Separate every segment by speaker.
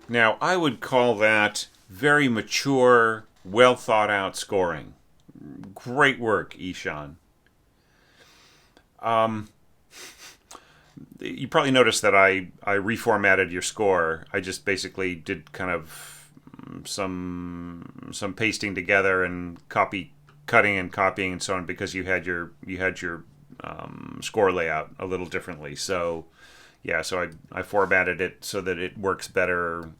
Speaker 1: Now, I would call that very mature, well thought out scoring. Great work, Ishan. Um, you probably noticed that I reformatted your score. I just basically did kind of some pasting together and cutting and copying and so on because you had your score layout a little differently. So yeah, so I formatted it so that it works better,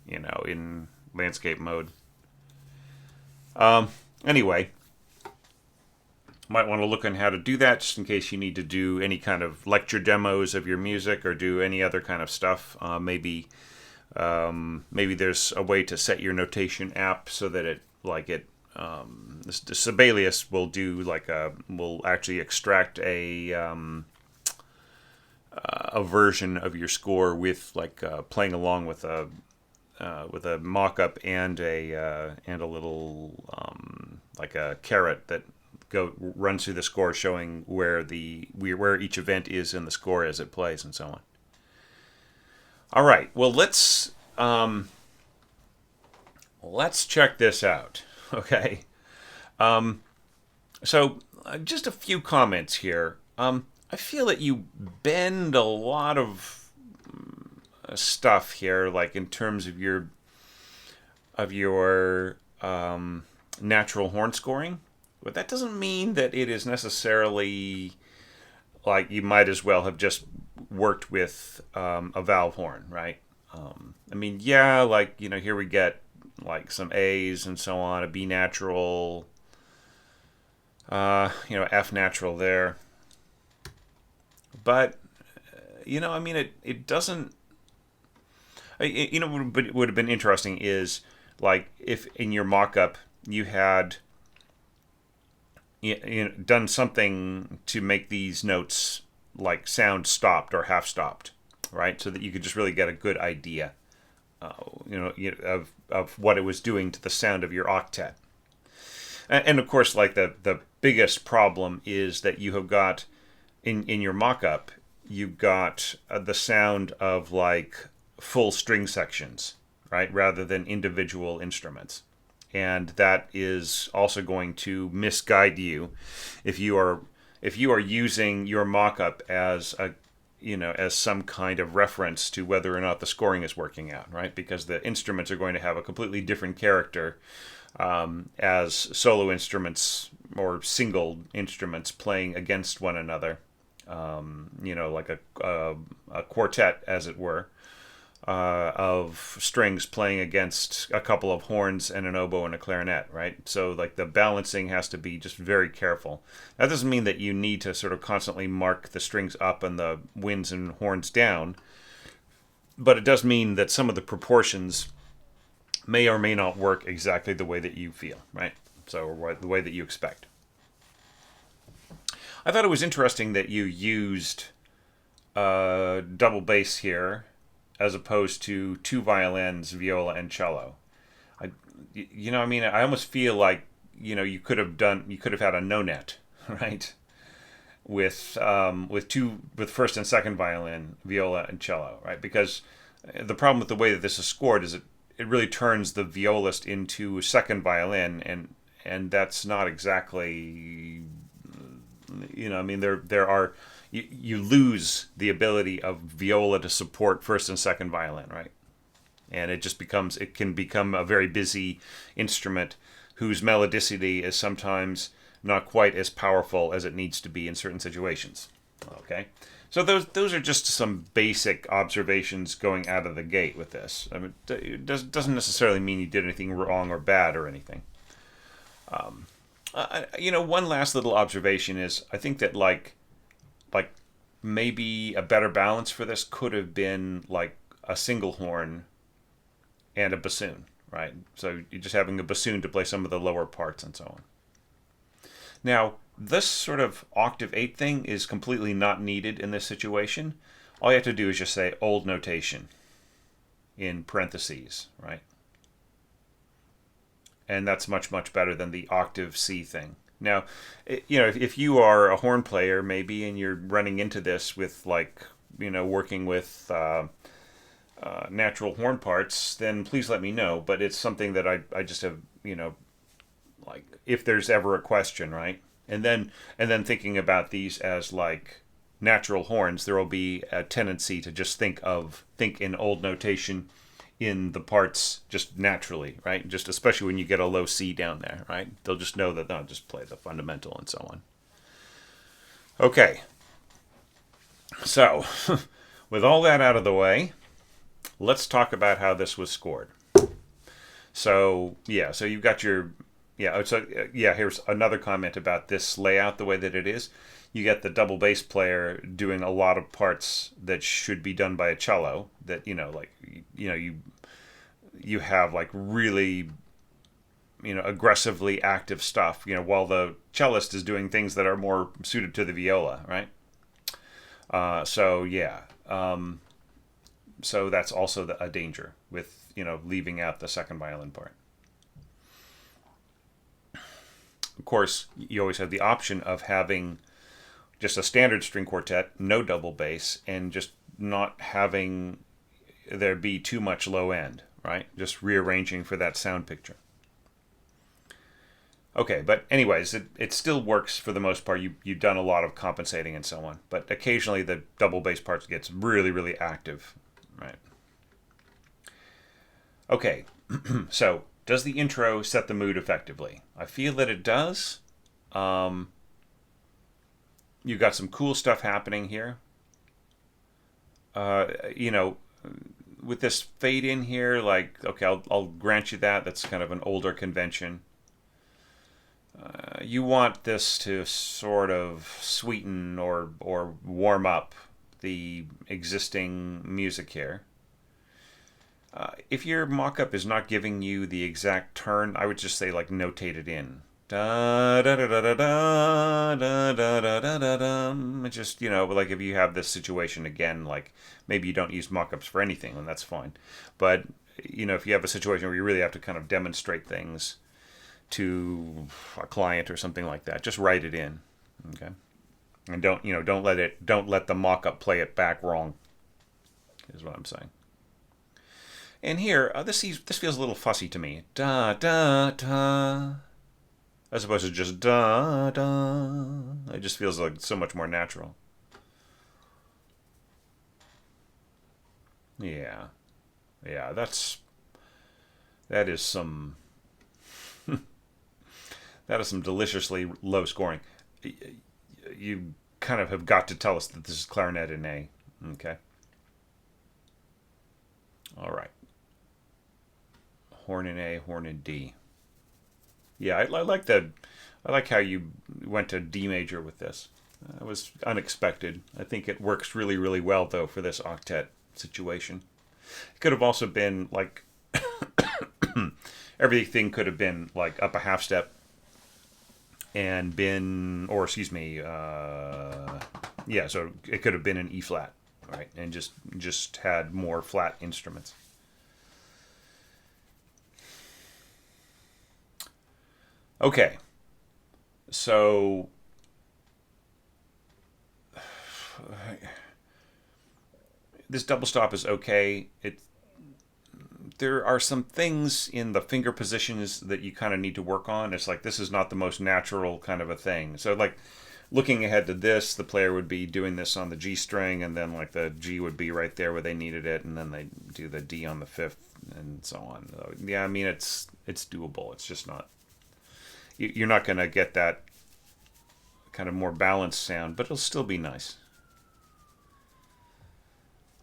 Speaker 1: in landscape mode. Um, anyway, might want to look on how to do that just in case you need to do any kind of lecture demos of your music or do any other kind of stuff. Maybe there's a way to set your notation app so that the Sibelius will actually extract a version of your score with playing along with a mock-up and a little like a caret that runs through the score, showing where each event is in the score as it plays and so on. All right. Well, let's check this out. Okay. Um, just a few comments here. I feel that you bend a lot of stuff here, like in terms of your natural horn scoring, but that doesn't mean that it is necessarily like you might as well have just worked with a valve horn, right? I mean, yeah, here we get like some A's and so on, a B natural, F natural there, but I mean, it doesn't. What would have been interesting is like if in your mock-up you had done something to make these notes like sound stopped or half stopped, right? So that you could just really get a good idea, of what it was doing to the sound of your octet. And of course, like the biggest problem is that you have got in your mock-up, you've got the sound of like full string sections, right, rather than individual instruments. And that is also going to misguide you if you are using your mock-up as as some kind of reference to whether or not the scoring is working out, right? Because the instruments are going to have a completely different character as solo instruments or single instruments playing against one another. Like a quartet, as it were, of strings playing against a couple of horns and an oboe and a clarinet, right? So like the balancing has to be just very careful. That doesn't mean that you need to sort of constantly mark the strings up and the winds and horns down, but it does mean that some of the proportions may or may not work exactly the way that you feel, right? So, or the way that you expect. I thought it was interesting that you used double bass here as opposed to two violins, viola, and cello. I mean, I almost feel like you could have had a no net, right? With first and second violin, viola, and cello, right? Because the problem with the way that this is scored is it really turns the violist into second violin, and that's not exactly, I mean, there are you lose the ability of viola to support first and second violin, right? And it can become a very busy instrument whose melodicity is sometimes not quite as powerful as it needs to be in certain situations. Okay, so those are just some basic observations going out of the gate with this. I mean, it doesn't necessarily mean you did anything wrong or bad or anything. One last little observation is I think that like maybe a better balance for this could have been like a single horn and a bassoon, right? So you're just having a bassoon to play some of the lower parts and so on. Now, this sort of octave 8 thing is completely not needed in this situation. All you have to do is just say old notation in parentheses, right? And that's much, much better than the octave C thing. Now, if you are a horn player, maybe, and you're running into this with working with natural horn parts, then please let me know. But it's something that I just have, like if there's ever a question, right? And then thinking about these as like natural horns, there will be a tendency to just think in old notation in the parts just naturally, right? Just especially when you get a low C down there, right? They'll just know that they'll just play the fundamental and so on. Okay, so with all that out of the way, let's talk about how this was scored. So yeah, so you've got your here's another comment about this layout the way that it is. You get the double bass player doing a lot of parts that should be done by a cello. That you have like really aggressively active stuff. While the cellist is doing things that are more suited to the viola, right? So yeah, so that's also a danger with leaving out the second violin part. Of course, you always have the option of having just a standard string quartet, no double bass, and just not having there be too much low end, right? Just rearranging for that sound picture. Okay, but anyways, it still works for the most part. You've done a lot of compensating and so on, but occasionally the double bass part gets really, really active, right? Okay, so does the intro set the mood effectively? I feel that it does. You've got some cool stuff happening here. With this fade in here, like, okay, I'll grant you that. That's kind of an older convention. You want this to sort of sweeten or warm up the existing music here. If your mock-up is not giving you the exact turn, I would just say like notate it in. Da da da da da da da da da da da da. Just like if you have this situation again, like maybe you don't use mock-ups for anything, then that's fine. But if you have a situation where you really have to kind of demonstrate things to a client or something like that, just write it in, okay? And don't let the mock-up play it back wrong. Is what I'm saying. And here, this feels a little fussy to me. Da da da, as opposed to just da da. It just feels like so much more natural. Yeah, that is some deliciously low scoring. You kind of have got to tell us that this is clarinet in A. Okay. All right. Horn in A, horn in D. Yeah, I like how you went to D major with this. It was unexpected. I think it works really, really well though for this octet situation. It could have also been like everything could have been like up a half step and been, or excuse me, yeah. So it could have been an E flat, right, and just had more flat instruments. Okay, so this double stop is okay. There are some things in the finger positions that you kind of need to work on. It's like this is not the most natural kind of a thing. So like looking ahead to this, the player would be doing this on the G string, and then like the G would be right there where they needed it, and then they do the D on the fifth, and so on. Yeah, I mean it's doable. It's just not. You're not going to get that kind of more balanced sound, but it'll still be nice.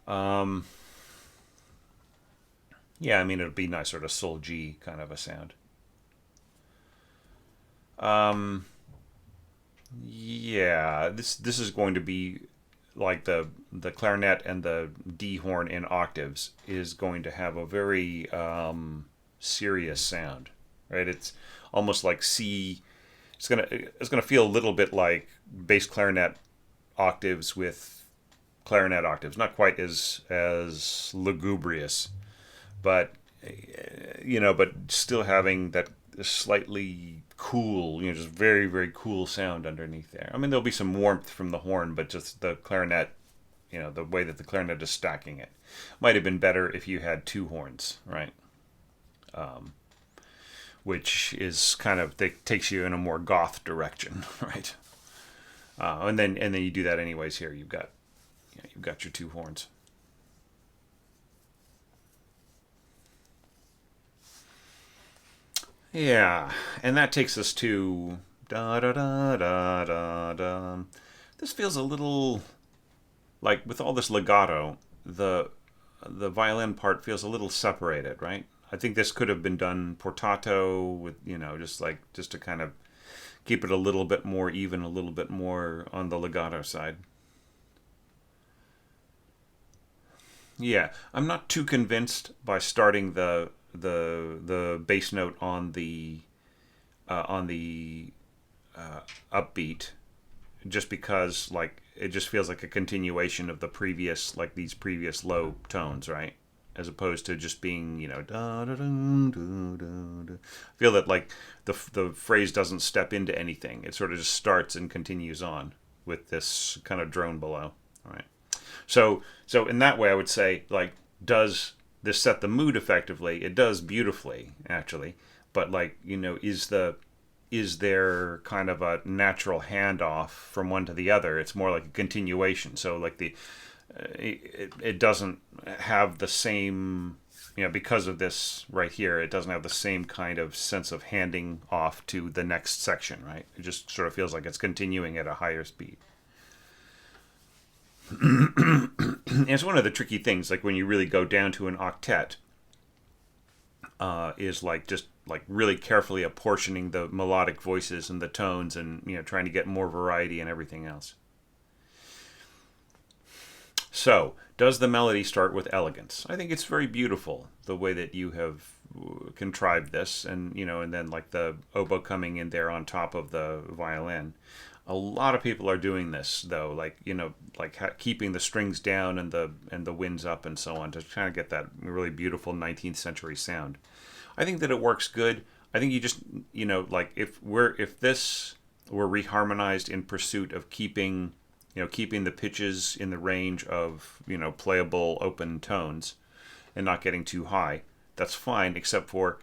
Speaker 1: Yeah, I mean it'll be nice, sort of Sol G kind of a sound. Yeah, this is going to be like the clarinet and the D horn in octaves is going to have a very serious sound, right? It's almost like C. It's gonna feel a little bit like bass clarinet octaves with clarinet octaves. Not quite as lugubrious, but but still having that slightly cool, just very, very cool sound underneath there. I mean, there'll be some warmth from the horn, but just the clarinet the way that the clarinet is stacking it. Might have been better if you had two horns, right? Which is kind of takes you in a more goth direction, right? And then you do that anyways. Here you've got your two horns. Yeah, and that takes us to da da da da da da. This feels a little like, with all this legato, the violin part feels a little separated, right? I think this could have been done portato with, just to kind of keep it a little bit more even, a little bit more on the legato side. Yeah, I'm not too convinced by starting the bass note on the upbeat, just because, like, it just feels like a continuation of the previous, like, these previous low tones, right? As opposed to just being, da da da da da. I feel that, like, the phrase doesn't step into anything. It sort of just starts and continues on with this kind of drone below. All right. So in that way, I would say, like, does this set the mood effectively? It does beautifully, actually. But, like, is there kind of a natural handoff from one to the other? It's more like a continuation. So, like, it doesn't have the same, because of this right here, it doesn't have the same kind of sense of handing off to the next section, right? It just sort of feels like it's continuing at a higher speed. It's one of the tricky things, like when you really go down to an octet, is like just like really carefully apportioning the melodic voices and the tones, and trying to get more variety and everything else. So, does the melody start with elegance? I think it's very beautiful the way that you have contrived this, and and then, like, the oboe coming in there on top of the violin. A lot of people are doing this, though, like, keeping the strings down and the winds up and so on, to kind of get that really beautiful 19th century sound. I think that it works good. I think you just, like, if this were reharmonized in pursuit of keeping the pitches in the range of, playable open tones and not getting too high, that's fine, except for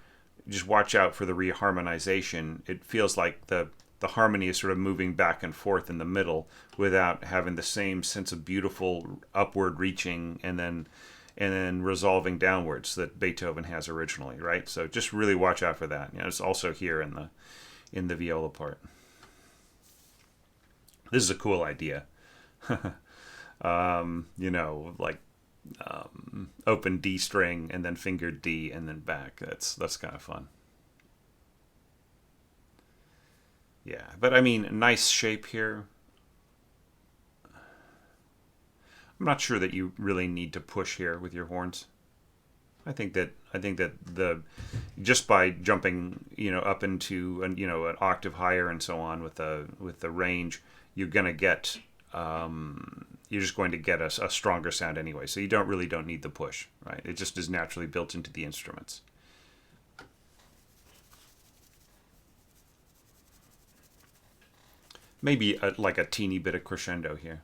Speaker 1: just watch out for the reharmonization. It feels like the harmony is sort of moving back and forth in the middle without having the same sense of beautiful upward reaching and then resolving downwards that Beethoven has originally, right? So just really watch out for that. It's also here in the viola part. This is a cool idea. Like, open D string and then fingered D and then back. That's kind of fun. Yeah, but I mean, nice shape here. I'm not sure that you really need to push here with your horns. I think that the just by jumping, up into an octave higher and so on with the range, you're gonna get you're just going to get a stronger sound anyway. So you don't need the push, right? It just is naturally built into the instruments. Maybe like a teeny bit of crescendo here.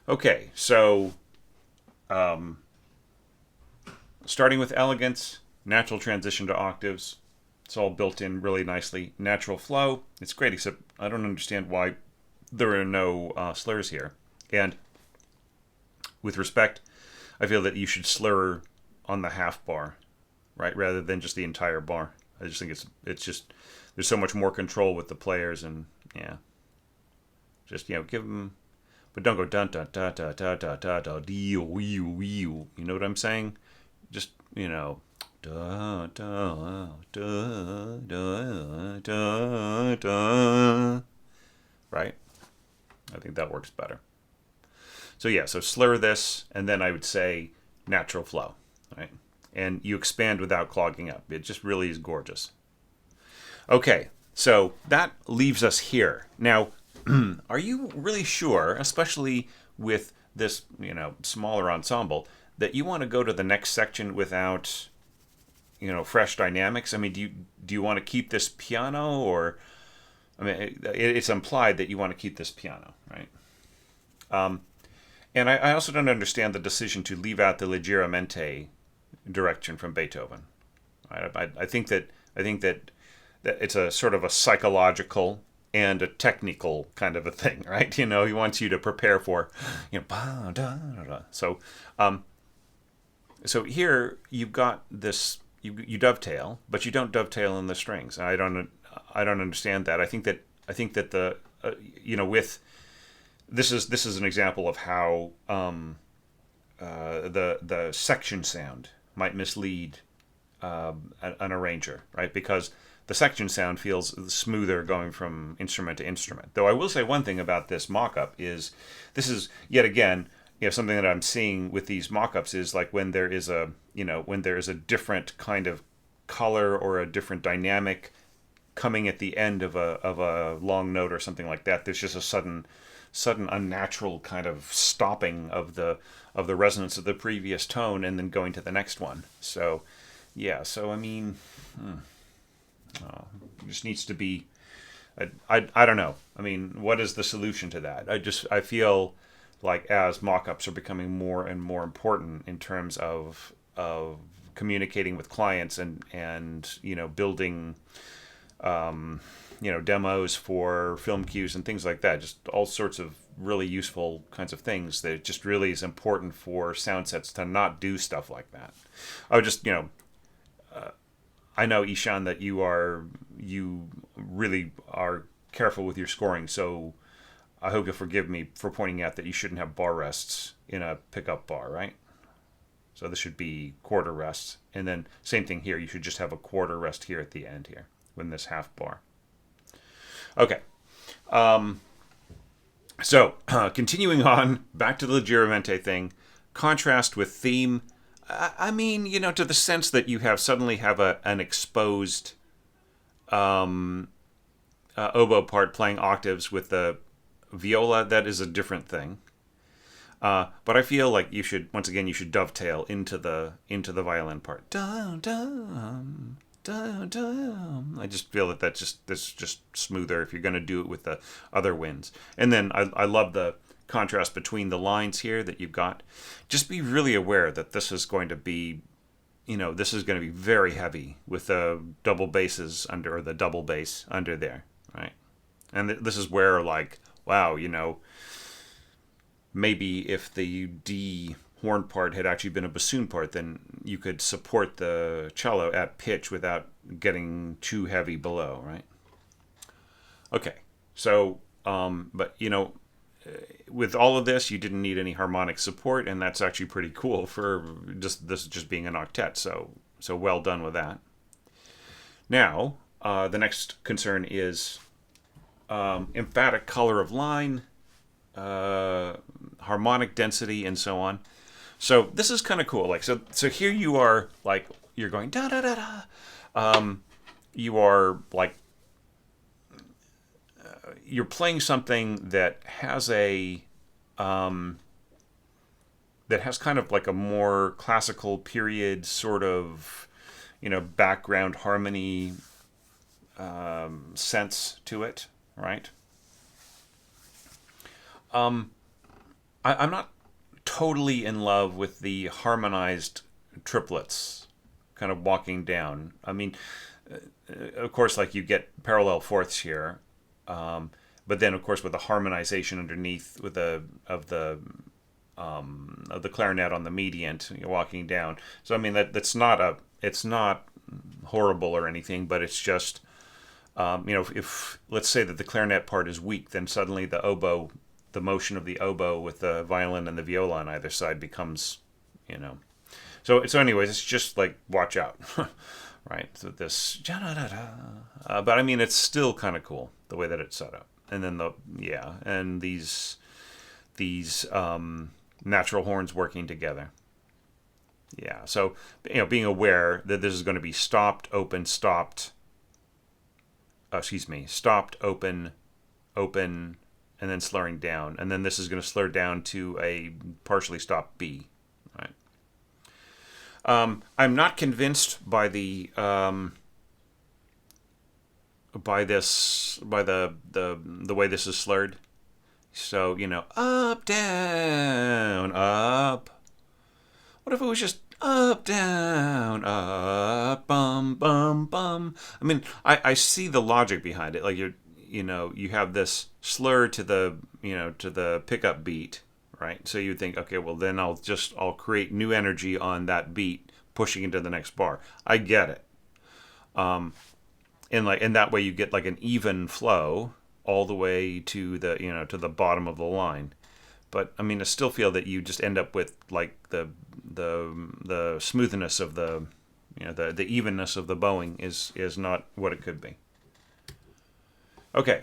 Speaker 1: Okay, so starting with elegance, natural transition to octaves. It's all built in really nicely. Natural flow. It's great, except I don't understand why there are no slurs here. And with respect, I feel that you should slur on the half bar, right, rather than just the entire bar. I just think it's just there's so much more control with the players, and yeah, just give them, but don't go dun dun dun dun dun dun dun dun dee wee wee. You know what I'm saying? Just da da da da da da. Right? I think that works better. So yeah, so slur this, and then I would say natural flow, right? And you expand without clogging up. It just really is gorgeous. Okay, so that leaves us here. Now, are you really sure, especially with this, smaller ensemble, that you want to go to the next section without, fresh dynamics? I mean, do you want to keep this piano, or I mean, it's implied that you want to keep this piano, right? And I also don't understand the decision to leave out the leggermente direction from Beethoven. I think that it's a sort of a psychological and a technical kind of a thing, right? You know, he wants you to prepare for, bah, da, da, da. So here you've got this, you dovetail, but you don't dovetail in the strings. I don't understand that. I think that the with this is an example of how the section sound might mislead an arranger, right? Because the section sound feels smoother going from instrument to instrument. Though I will say one thing about this mock-up is this is yet again, something that I'm seeing with these mock-ups is like when there is a different kind of color or a different dynamic coming at the end of a long note or something like that. There's just a sudden unnatural kind of stopping of the resonance of the previous tone and then going to the next one. So yeah, so I mean, it just needs to be. I don't know. I mean, what is the solution to that? I feel like as mock-ups are becoming more and more important in terms of communicating with clients and building demos for film cues and things like that. Just all sorts of really useful kinds of things that it just really is important for sound sets to not do stuff like that. I would just, I know, Ishan, that you really are careful with your scoring, so I hope you'll forgive me for pointing out that you shouldn't have bar rests in a pickup bar, right? So this should be quarter rests, and then same thing here. You should just have a quarter rest here at the end here when this half bar. Okay. So continuing on back to the Leggermente thing, contrast with theme. I mean, to the sense that you suddenly have an exposed oboe part playing octaves with the viola. That is a different thing. But I feel like you should dovetail into the violin part. Dum, dum, dum, dum. I just feel that's just smoother if you're going to do it with the other winds. And then I love the contrast between the lines here that you've got. Just be really aware that this is going to be very heavy with the double basses under, or the double bass under there, right? And this is where, like, wow, maybe if the D horn part had actually been a bassoon part, then you could support the cello at pitch without getting too heavy below, right? Okay, so, but, with all of this, you didn't need any harmonic support, and that's actually pretty cool for just being an octet. So well done with that. Now, the next concern is emphatic color of line, harmonic density, and so on. So this is kind of cool. Like so here you are, like, you're going da da da da. You are like you're playing something that has kind of like a more classical period sort of background harmony sense to it, right? I'm not totally in love with the harmonized triplets kind of walking down. I mean, of course, like, you get parallel fourths here, but then of course with the harmonization underneath with of the clarinet on the mediant, you're walking down. So I mean it's not horrible or anything, but it's just if let's say that the clarinet part is weak, then suddenly the motion of the oboe with the violin and the viola on either side becomes, So anyways, it's just like, watch out, right? So this, but I mean, it's still kind of cool the way that it's set up. And then these natural horns working together. Yeah, so being aware that this is going to be stopped, open, stopped. Stopped, open, open, and then slurring down, and then this is going to slur down to a partially stopped B, right? I'm not convinced by the way this is slurred. So, up, down, up. What if it was just up, down, up, bum, bum, bum? I mean, I see the logic behind it. Like you have this slur to the pickup beat, right? So you'd think, okay, well then I'll create new energy on that beat, pushing into the next bar. I get it. And in that way you get like an even flow all the way to the bottom of the line. But I mean, I still feel that you just end up with like the smoothness of the evenness of the bowing is not what it could be. Okay.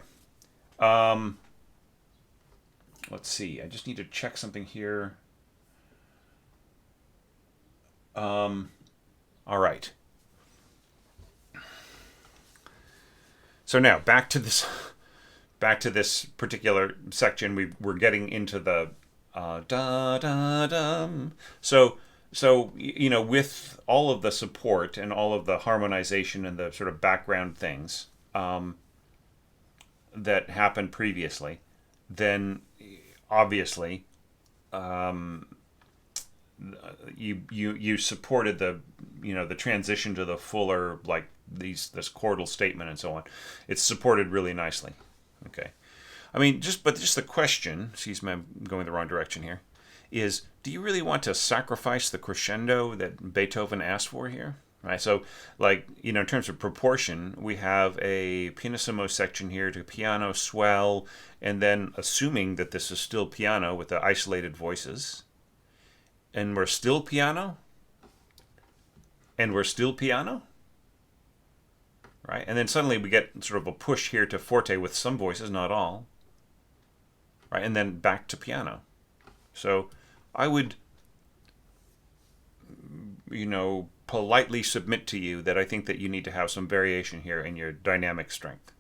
Speaker 1: Let's see. I just need to check something here. All right. So now back to this particular section. We're getting into the da da dum. So with all of the support and all of the harmonization and the sort of background things that happened previously, then obviously you supported the transition to the fuller, like this chordal statement and so on. It's supported really nicely. Okay. I mean, just the question, excuse me, I'm going the wrong direction here, is do you really want to sacrifice the crescendo that Beethoven asked for here? Right? So, like, in terms of proportion, we have a pianissimo section here to piano swell, and then assuming that this is still piano with the isolated voices, and we're still piano, right? And then suddenly we get sort of a push here to forte with some voices, not all, right? And then back to piano. So I would, politely submit to you that I think that you need to have some variation here in your dynamic strength.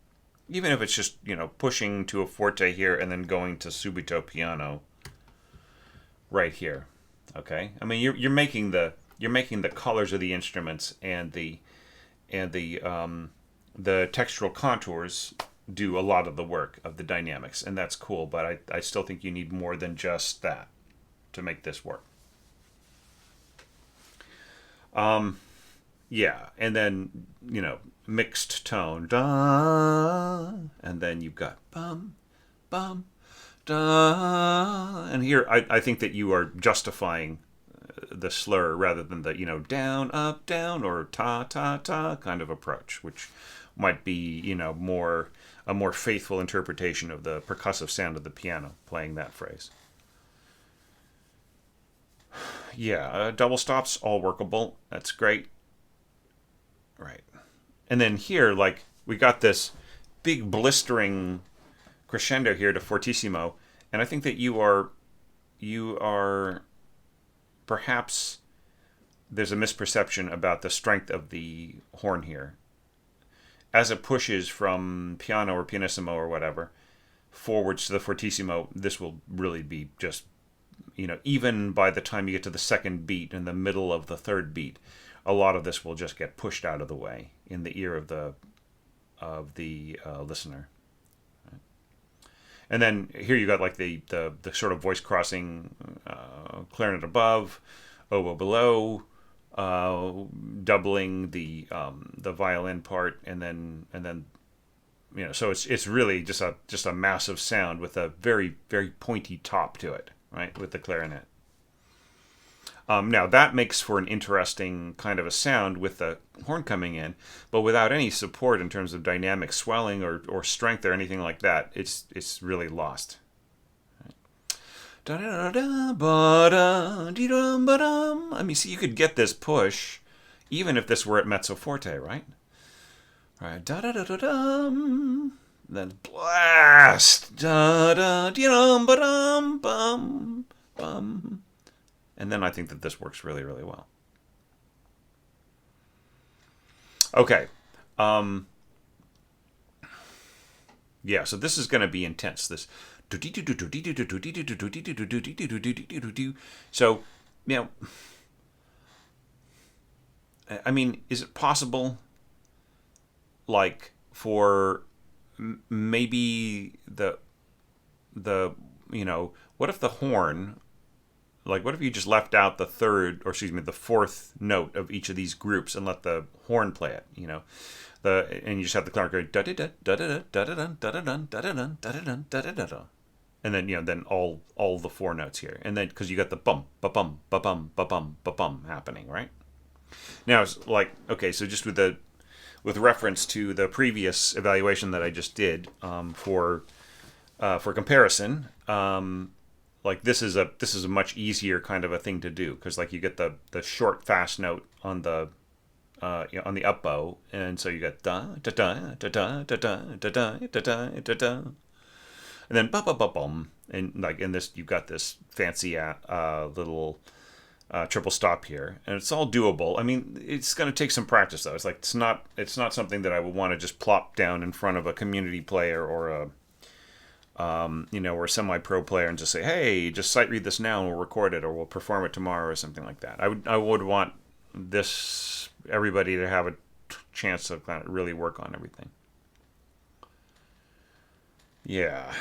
Speaker 1: Even if it's just, pushing to a forte here and then going to subito piano right here. Okay? I mean, you're making the colors of the instruments and the textural contours do a lot of the work of the dynamics, and that's cool, but I still think you need more than just that to make this work. Yeah, and then, mixed tone, da, and then you've got bum, bum, da, and here I think that you are justifying the slur rather than the, down, up, down, or ta, ta, ta kind of approach, which might be, a more faithful interpretation of the percussive sound of the piano playing that phrase. Yeah, double stops, all workable. That's great. Right. And then here, like, we got this big blistering crescendo here to fortissimo, and I think that you are perhaps there's a misperception about the strength of the horn here. As it pushes from piano or pianissimo or whatever forwards to the fortissimo, this will really be just, even by the time you get to the second beat in the middle of the third beat, a lot of this will just get pushed out of the way in the ear of the listener. And then here you got like the sort of voice crossing clarinet above, oboe below, doubling the violin part, and then so it's really just a massive sound with a very, very pointy top to it, right, with the clarinet. Now that makes for an interesting kind of a sound with the horn coming in, but without any support in terms of dynamic swelling or strength or anything like that, it's really lost. I mean, see, you could get this push even if this were at mezzo forte, right? All right, da da da da dum, then blast, da da dum ba dum bum bum. And then I think that this works really, really well. Okay. Yeah, so this is going to be intense. This. So, I mean, is it possible, like, for maybe what if the horn, like, what if you just left out the the fourth note of each of these groups and let the horn play it? And you just have the clarinet going da da da da da da da da da da da da da da da da, and then then all the four notes here, and then because you got the bum ba bum ba bum ba bum ba bum happening, right? Now it's like, okay, so just with reference to the previous evaluation that I just did, for comparison, like this is a much easier kind of a thing to do, because like you get the short fast note on the on the up bow, and so you got da da da da da da da da da da da da, and then ba ba ba bum, and like in this you've got this fancy little triple stop here, and it's all doable. I mean, it's going to take some practice though. It's like it's not something that I would want to just plop down in front of a community player or a or a semi-pro player and just say, hey, just sight read this now and we'll record it or we'll perform it tomorrow or something like that. I would want everybody to have a chance to kind of really work on everything. Yeah.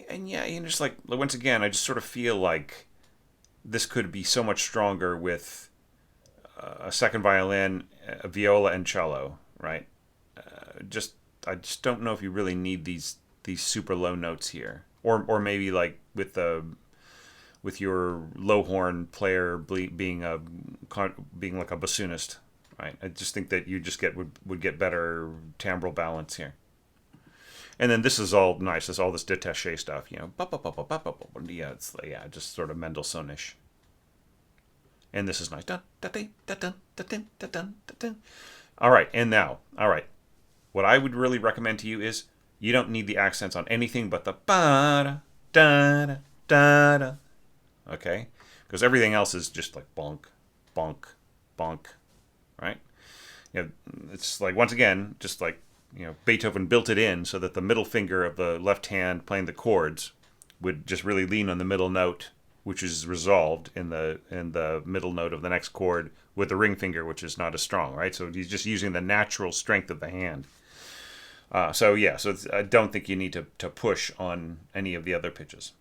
Speaker 1: And just like, once again, I just sort of feel like this could be so much stronger with a second violin, a viola, and cello, right? I just don't know if you really need these super low notes here, or maybe like with your low horn player being like a bassoonist, right? I just think that you just would get better timbral balance here. And then this is all nice. This all this détaché stuff, yeah, it's like, yeah, just sort of Mendelssohnish. And this is nice. All right, and now, all right. What I would really recommend to you is you don't need the accents on anything but the ba da da da da. Okay? Because everything else is just like bonk, bonk, bonk, right? It's like, once again, just like, Beethoven built it in so that the middle finger of the left hand playing the chords would just really lean on the middle note, which is resolved in the middle note of the next chord, with the ring finger, which is not as strong, right? So he's just using the natural strength of the hand. So I don't think you need to push on any of the other pitches.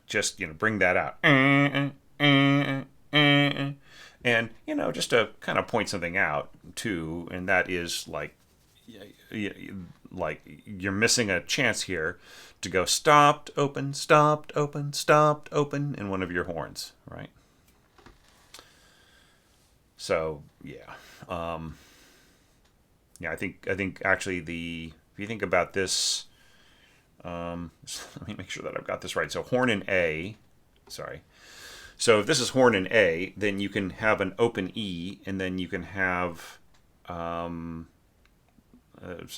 Speaker 1: Just bring that out, and just to kind of point something out too, and that is like you're missing a chance here to go stopped, open, stopped, open, stopped, open in one of your horns, right? So yeah. I think actually if you think about this, let me make sure that I've got this right. So horn in A, sorry. So if this is horn in A, then you can have an open E, and then you can have, so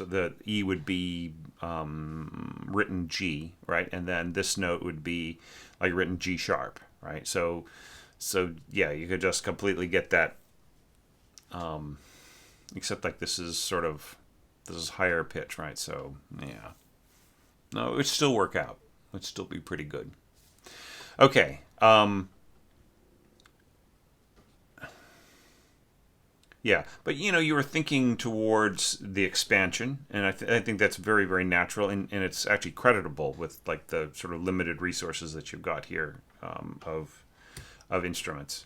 Speaker 1: the E would be written G, right? And then this note would be like written G sharp, right? So yeah, you could just completely get that. Except like this is higher pitch, right? So yeah, no, it'd still work out. It'd still be pretty good. Okay. Yeah, but you were thinking towards the expansion, and I think that's very, very natural, and it's actually creditable with like the sort of limited resources that you've got here, of instruments,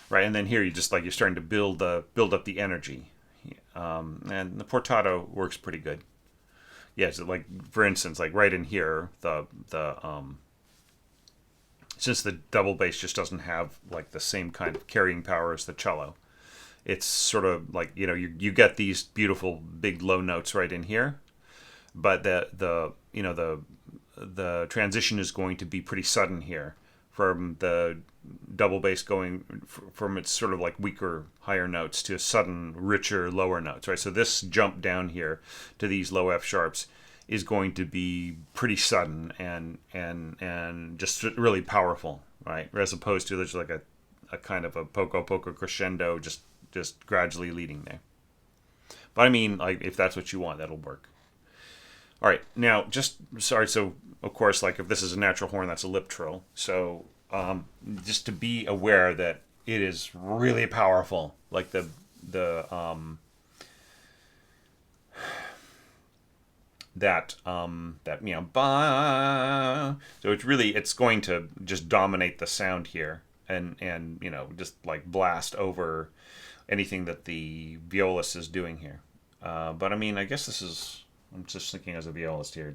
Speaker 1: right? And then here you're starting to build up the energy. And the portato works pretty good. Yeah, so like for instance, like right in here, the since the double bass just doesn't have like the same kind of carrying power as the cello, it's sort of like you get these beautiful big low notes right in here, but the transition is going to be pretty sudden here from the double bass going from its sort of like weaker higher notes to sudden richer lower notes, right? So this jump down here to these low F sharps is going to be pretty sudden and just really powerful, right? As opposed to there's like a kind of a poco crescendo just gradually leading there. But I mean, like, if that's what you want, that'll work. All right, now so of course, like if this is a natural horn, that's a lip trill. So just to be aware that it is really powerful, like ba. So it's going to just dominate the sound here, and just like blast over anything that the violist is doing here. But I mean, I guess this is. I'm just thinking as a violist here.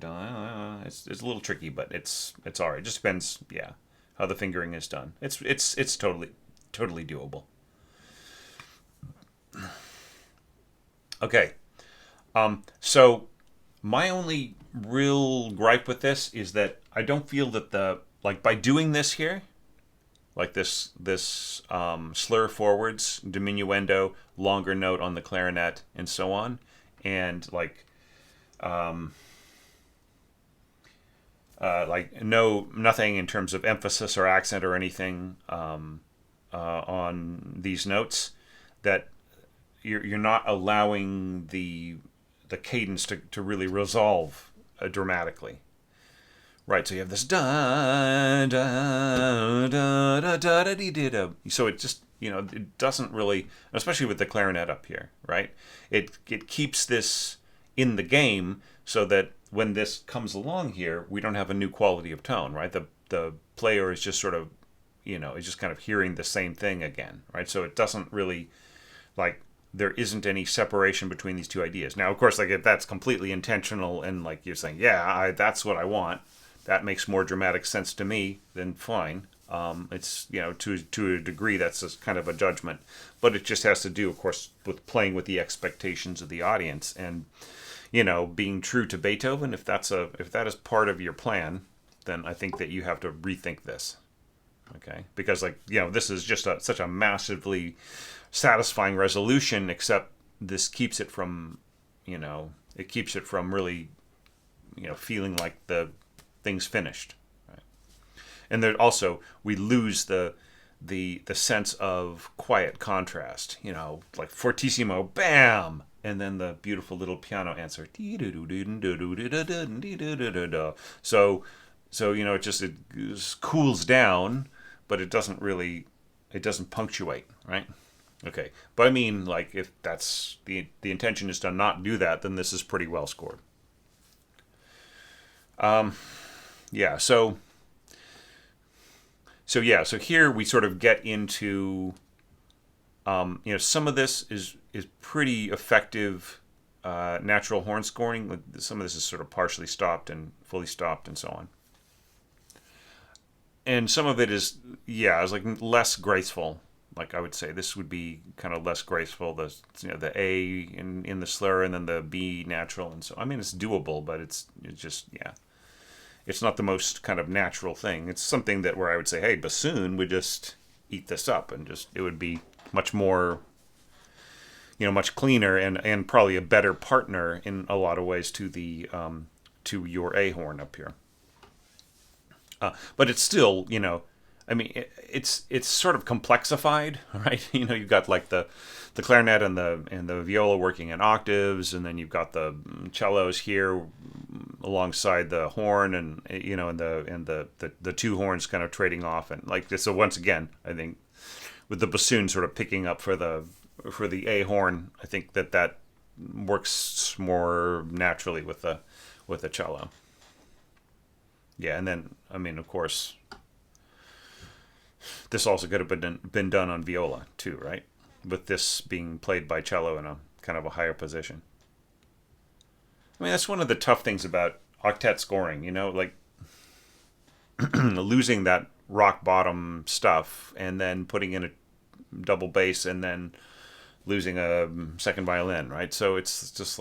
Speaker 1: It's a little tricky, but it's all right. It just depends, yeah, how the fingering is done. It's totally doable. Okay. So my only real gripe with this is that I don't feel that by doing this here, like this slur forwards, diminuendo, longer note on the clarinet, and so on, and nothing in terms of emphasis or accent or anything on these notes, that you're not allowing the cadence to really resolve dramatically. Right, so you have this da da da da da da da da. So it just it doesn't really, especially with the clarinet up here, right? It keeps this in the game so that when this comes along here, we don't have a new quality of tone, right? The player is just sort of is just kind of hearing the same thing again, right? So it doesn't really there isn't any separation between these two ideas. Now, of course, if that's completely intentional and you're saying, yeah, that's what I want, that makes more dramatic sense to me, then fine. It's to a degree that's kind of a judgment, but it just has to do, of course, with playing with the expectations of the audience and being true to Beethoven. If that is part of your plan, then I think that you have to rethink this. Okay, because this is just such a massively satisfying resolution, except this keeps it from really feeling like the thing's finished, right? And there also we lose the sense of quiet contrast, like fortissimo, bam, and then the beautiful little piano answer. So it just cools down, but it doesn't punctuate, right? Okay, but I mean, if that's the intention is to not do that, then this is pretty well scored. Yeah, so here we sort of get into some of this is pretty effective natural horn scoring. Some of this is sort of partially stopped and fully stopped and so on. And some of it is less graceful. I would say this would be kind of less graceful. The A in the slur and then the B natural, and so I mean it's doable, but it's just it's not the most kind of natural thing. It's something where I would say, hey, bassoon would just eat this up, and it would be much more, much cleaner and probably a better partner in a lot of ways to to your A horn up here. But it's still, I mean, it's sort of complexified, right? You've got the clarinet and the viola working in octaves, and then you've got the cellos here alongside the horn, and and the two horns kind of trading off, and so once again, I think with the bassoon sort of picking up for the A horn, I think that works more naturally with the cello. Yeah, and then I mean, of course, this also could have been done on viola too, right? With this being played by cello in a kind of a higher position. I mean, that's one of the tough things about octet scoring, losing that rock bottom stuff and then putting in a double bass and then losing a second violin, right? So it's just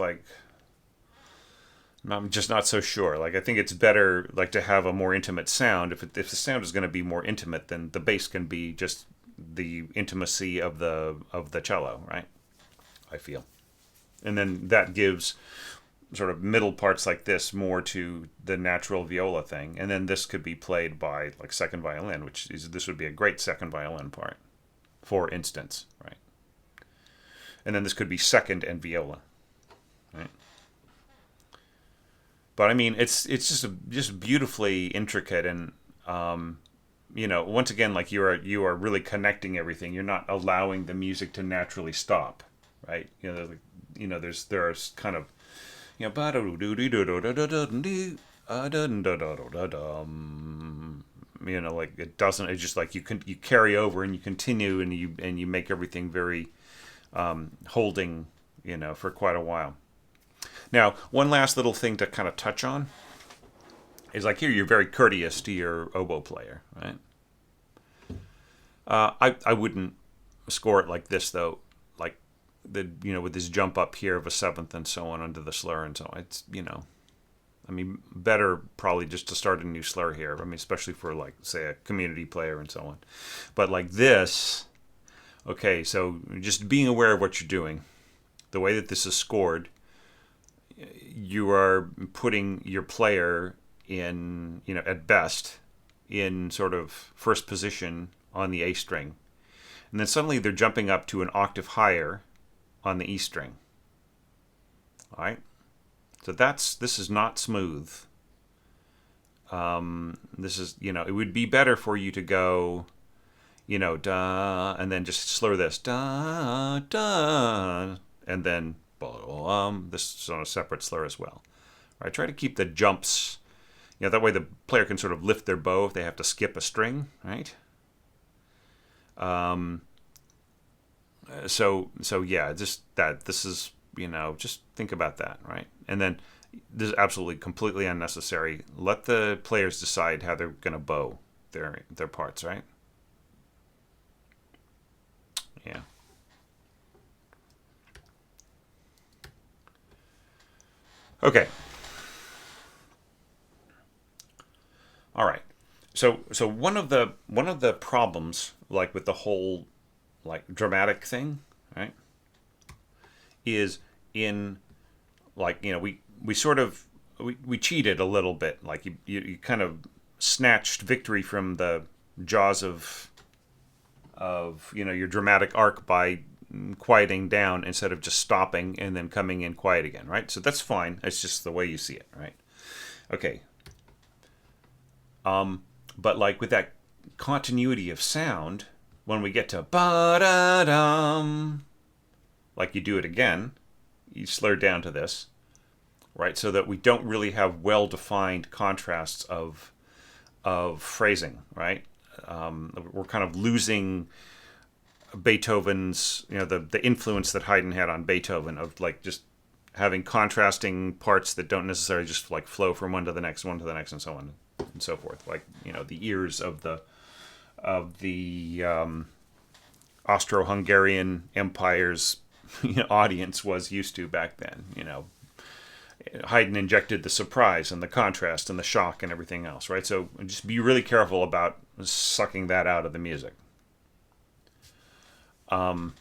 Speaker 1: I'm just not so sure. I think it's better to have a more intimate sound. If the sound is going to be more intimate, then the bass can be just the intimacy of the cello, right? I feel, and then that gives sort of middle parts like this more to the natural viola thing, and then this could be played by second violin, this would be a great second violin part, for instance, right? And then this could be second and viola, right? But I mean, it's just beautifully intricate, and once again, you are really connecting everything. You're not allowing the music to naturally stop, right? There are kind of You know, like it doesn't. It's just like you carry over and you continue and you make everything very holding, you know, for quite a while. Now, one last little thing to kind of touch on is like here you're very courteous to your oboe player, right? I wouldn't score it like this though, like the you know with this jump up here of a seventh and so on under the slur and so on. It's you know, I mean better probably just to start a new slur here. I mean especially for like say a community player and so on. But like this, okay, so just being aware of what you're doing, the way that this is scored, you are putting your player in, you know, at best in sort of first position on the A string. And then suddenly they're jumping up to an octave higher on the E string. All right? So this is not smooth. This is, you know, it would be better for you to go, you know, da, and then just slur this, da, da, and then this is on a separate slur as well. All right? Try to keep the jumps, you know, that way the player can sort of lift their bow if they have to skip a string, right? So yeah, just that this is, you know, just think about that, right? And then this is absolutely completely unnecessary. Let the players decide how they're going to bow their parts, right? Yeah. Okay. All right. So one of the problems like with the whole like dramatic thing, right? Is in like you know we sort of we cheated a little bit. Like you kind of snatched victory from the jaws of you know your dramatic arc by quieting down instead of just stopping and then coming in quiet again, right? So that's fine. It's just the way you see it, right? Okay. But like with that continuity of sound, when we get to ba da dum, like you do it again, you slur down to this, right? So that we don't really have well-defined contrasts of phrasing, right? We're kind of losing Beethoven's, you know, the influence that Haydn had on Beethoven of like just having contrasting parts that don't necessarily just like flow from one to the next, and so on and so forth. Like you know, the ears of the Austro-Hungarian Empire's you know, audience was used to back then. You know, Haydn injected the surprise and the contrast and the shock and everything else, right? So just be really careful about sucking that out of the music. I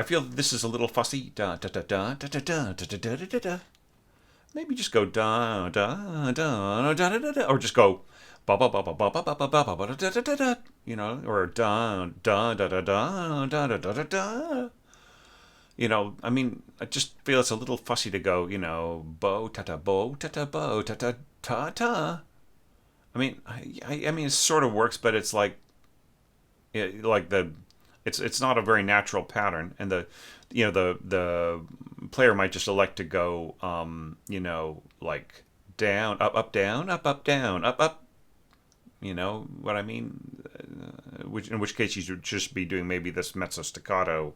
Speaker 1: feel this is a little fussy. Da da da da da da da da da da da. Maybe just go da da da da da da da, or just go ba ba ba ba ba ba ba ba ba ba da da da da. You know, or da da da da da da da da da da. You know, I mean, I just feel it's a little fussy to go. You know, bo ta ta bo ta ta bo ta ta ta ta. I mean, it sort of works, but it's like, like the, it's not a very natural pattern, and the, you know, the player might just elect to go, you know, like down, up, down, up, down, up. You know what I mean? In which case you should just be doing maybe this mezzo staccato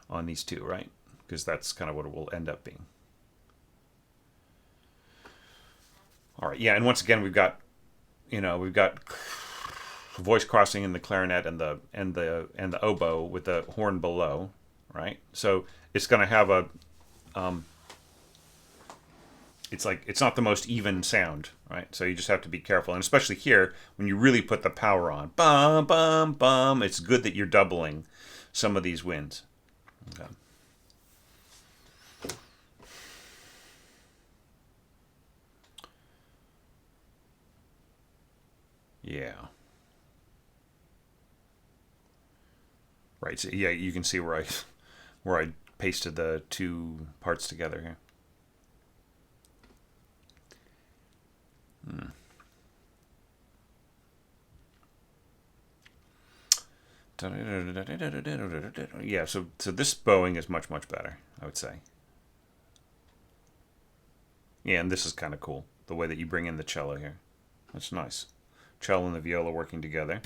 Speaker 1: on these two, right? Because that's kind of what it will end up being. All right, yeah, and once again we've got voice crossing in the clarinet and the oboe with the horn below, right? So it's going to have a it's like it's not the most even sound, right? So you just have to be careful, and especially here when you really put the power on, bum bum bum. It's good that you're doubling some of these winds. Okay. Yeah. Right. So yeah, you can see where I pasted the two parts together here. Hmm. Yeah, so this bowing is much better, I would say. Yeah, and this is kind of cool, the way that you bring in the cello here. That's nice. Cello and the viola working together.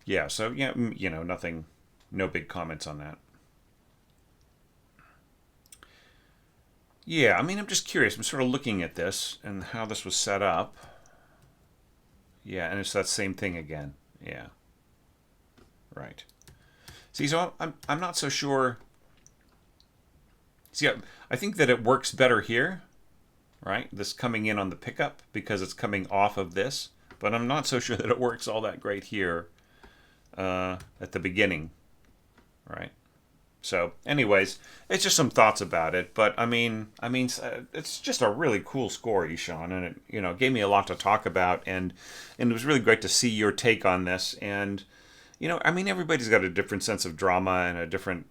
Speaker 1: Yeah, so, yeah, nothing, no big comments on that. Yeah, I mean, I'm just curious. I'm sort of looking at this and how this was set up. Yeah, and it's that same thing again. Yeah, right. See, so I'm not so sure. See, I think that it works better here, right? This coming in on the pickup because it's coming off of this, but I'm not so sure that it works all that great here at the beginning, right? So, anyways, it's just some thoughts about it. But it's just a really cool score, Ishan, and it gave me a lot to talk about, and it was really great to see your take on this. And everybody's got a different sense of drama and a different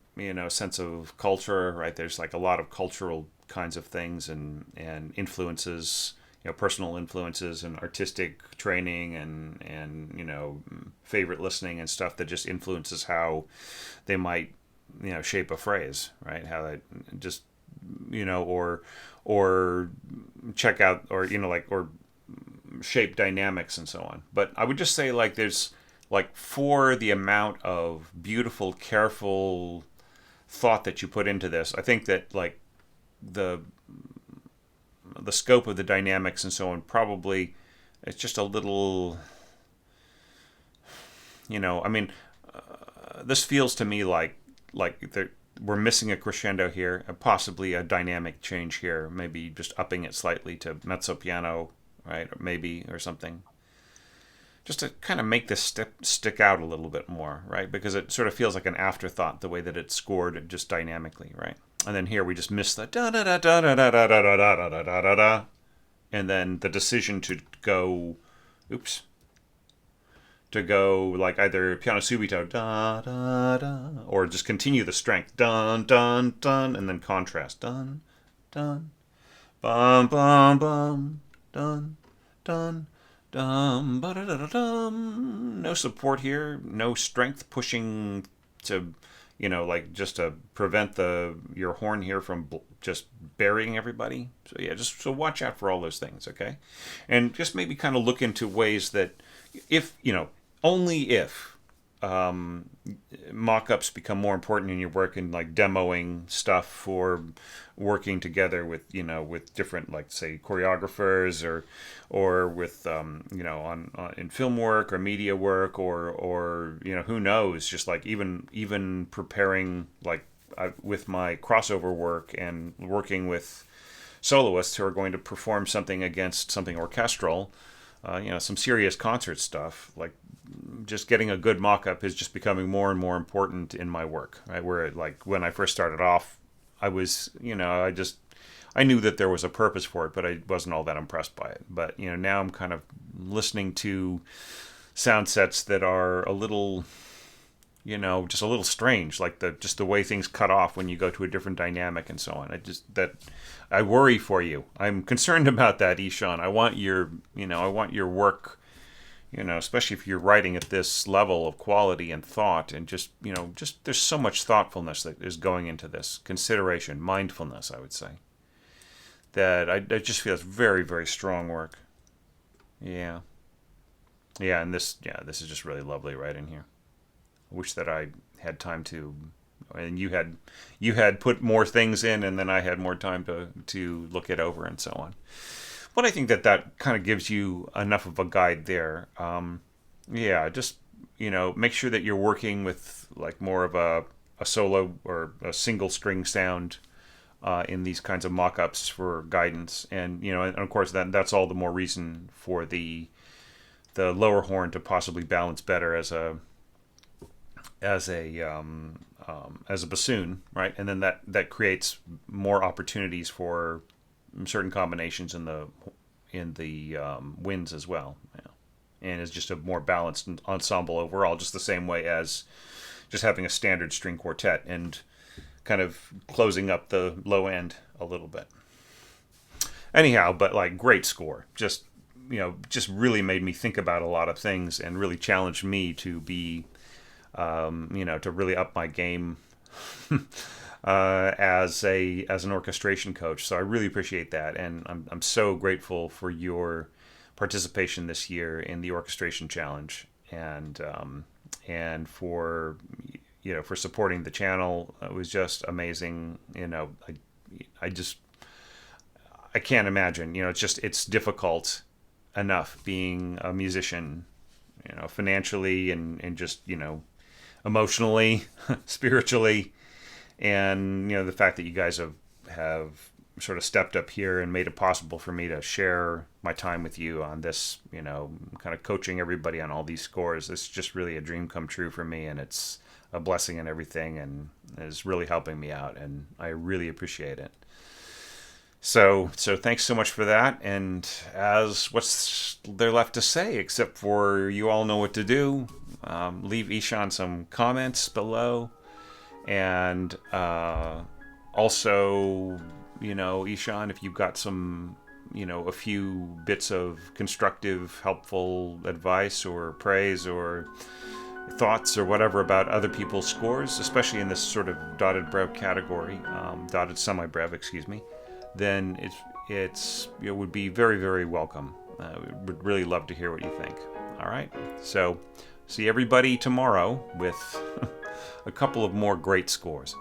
Speaker 1: sense of culture, right? There's like a lot of cultural kinds of things and influences. Personal influences and artistic training and favorite listening and stuff that just influences how they might shape a phrase, right? How that just or check out or or shape dynamics and so on. But I would just say like there's like for the amount of beautiful, careful thought that you put into this, I think that like the scope of the dynamics and so on probably it's just a little this feels to me like we're missing a crescendo here, possibly a dynamic change here, maybe just upping it slightly to mezzo piano, right? Or maybe or something, just to kind of make this stick out a little bit more, right? Because it sort of feels like an afterthought the way that it's scored just dynamically, right? And then here we just miss the da da da da da da da da da da da da da, and then the decision to go, oops, to go like either piano subito da da da or just continue the strength dun dun dun and then contrast dun dun bum bum bum dun dun dum ba da da dum. No support here, no strength pushing to like just to prevent your horn here from just burying everybody. So yeah, just so watch out for all those things, okay? And just maybe kind of look into ways that if only if mock-ups become more important in your work and like demoing stuff for working together with with different like say choreographers or with on in film work or media work or who knows, just like even preparing like with my crossover work and working with soloists who are going to perform something against something orchestral, some serious concert stuff, like just getting a good mock-up is just becoming more and more important in my work, right? Where like when I first started off, I was, I knew that there was a purpose for it, but I wasn't all that impressed by it. But, now I'm kind of listening to sound sets that are a little, just a little strange, like just the way things cut off when you go to a different dynamic and so on. I worry for you. I'm concerned about that, Ishan. I want your work, especially if you're writing at this level of quality and thought, and just there's so much thoughtfulness that is going into this consideration, mindfulness, I would say, that I just feel it's very, very strong work. Yeah, yeah, and this is just really lovely right in here. I wish that I had time to, and you had put more things in, and then I had more time to look it over and so on. But I think that kind of gives you enough of a guide there. Yeah, just make sure that you're working with like more of a solo or a single string sound in these kinds of mock-ups for guidance, and and of course that's all the more reason for the lower horn to possibly balance better as a bassoon, right? And then that creates more opportunities for certain combinations in the winds as well, and it's just a more balanced ensemble overall, just the same way as just having a standard string quartet and kind of closing up the low end a little bit. Anyhow, but like great score, just really made me think about a lot of things and really challenged me to be to really up my game as an orchestration coach. So I really appreciate that, and I'm so grateful for your participation this year in the orchestration challenge, and for for supporting the channel. It was just amazing. I just I can't imagine. It's difficult enough being a musician, financially and just emotionally, spiritually, and the fact that you guys have sort of stepped up here and made it possible for me to share my time with you on this, kind of coaching everybody on all these scores. It's just really a dream come true for me, and it's a blessing and everything, and is really helping me out, and I really appreciate it. So thanks so much for that. And as what's there left to say, except for you all know what to do. Leave Ishan some comments below, and also, Ishan, if you've got some, a few bits of constructive, helpful advice or praise or thoughts or whatever about other people's scores, especially in this sort of dotted brev category, dotted semi-brev, excuse me, then it would be very, very welcome. We would really love to hear what you think. All right, so see everybody tomorrow with a couple of more great scores.